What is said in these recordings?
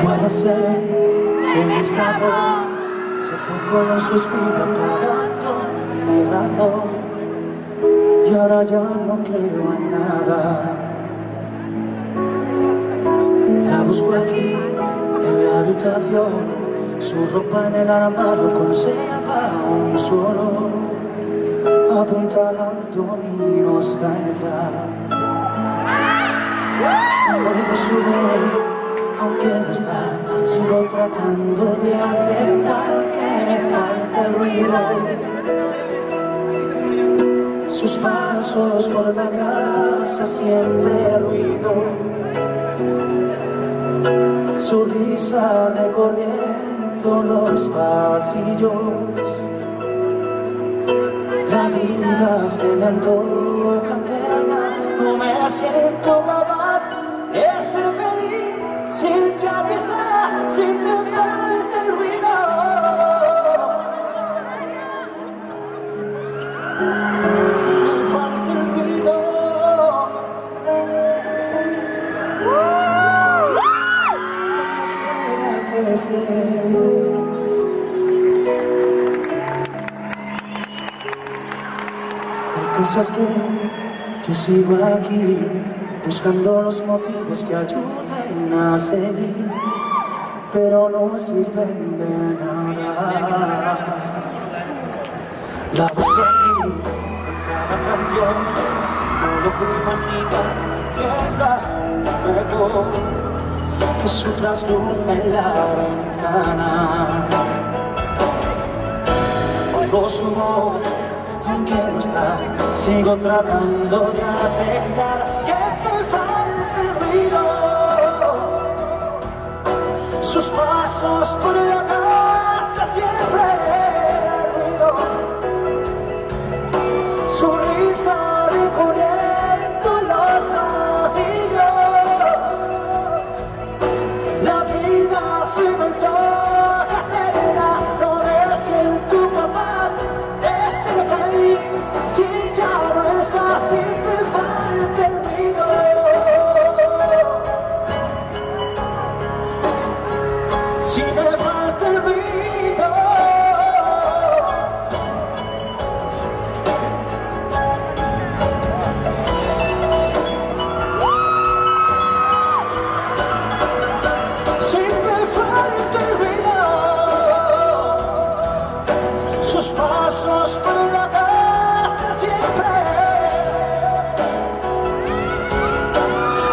Puede ser, se escapó, se fue con un suspiro apagando mi razón y ahora ya no creo en nada. La busco aquí, en la habitación, su ropa en el armario conserva un solo, apuntalando mi nostalgia. Oigo su voz, aunque no está, sigo tratando de aceptar que me falta el ruido. Sus pasos por la casa siempre ruido, su risa recorriendo los pasillos. La vida se me antoja eterna, no me siento capaz de ser feliz sin ya que está, sin me falta el ruido. Sin me falta el ruido. Donde quiera que estés. El caso es que yo sigo aquí, buscando los motivos que ayuden a seguir, pero no sirven de nada. La busco aquí, en cada canción, todo que imagina cierra un hueco que su trasluz en la ventana. Oigo su voz, aunque no está, sigo tratando de aceptar que me falta el ruido. Sus pasos por la casa siempre ruido, su risa recorriendo los pasillos. La vida se me antoja eterna, no me siento capaz de ser feliz si ya no está, si me falta el ruido. Si me falta el ruido. Si me falta el ruido. Sus pasos por la casa siempre,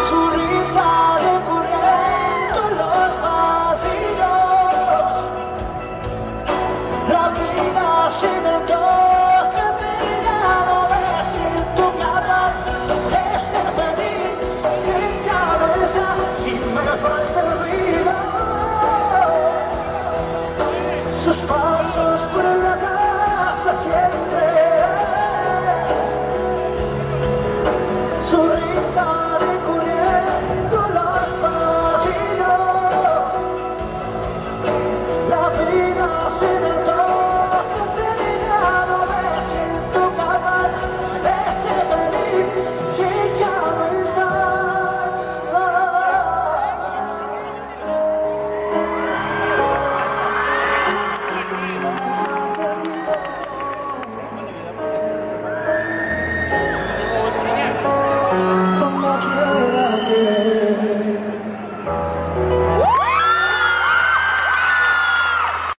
su risa recorriendo los pasillos. La vida se me antoja eterna, no me siento capaz de ser feliz si ya no está, si me falta el ruido. Sus pasos por la casa siempre, su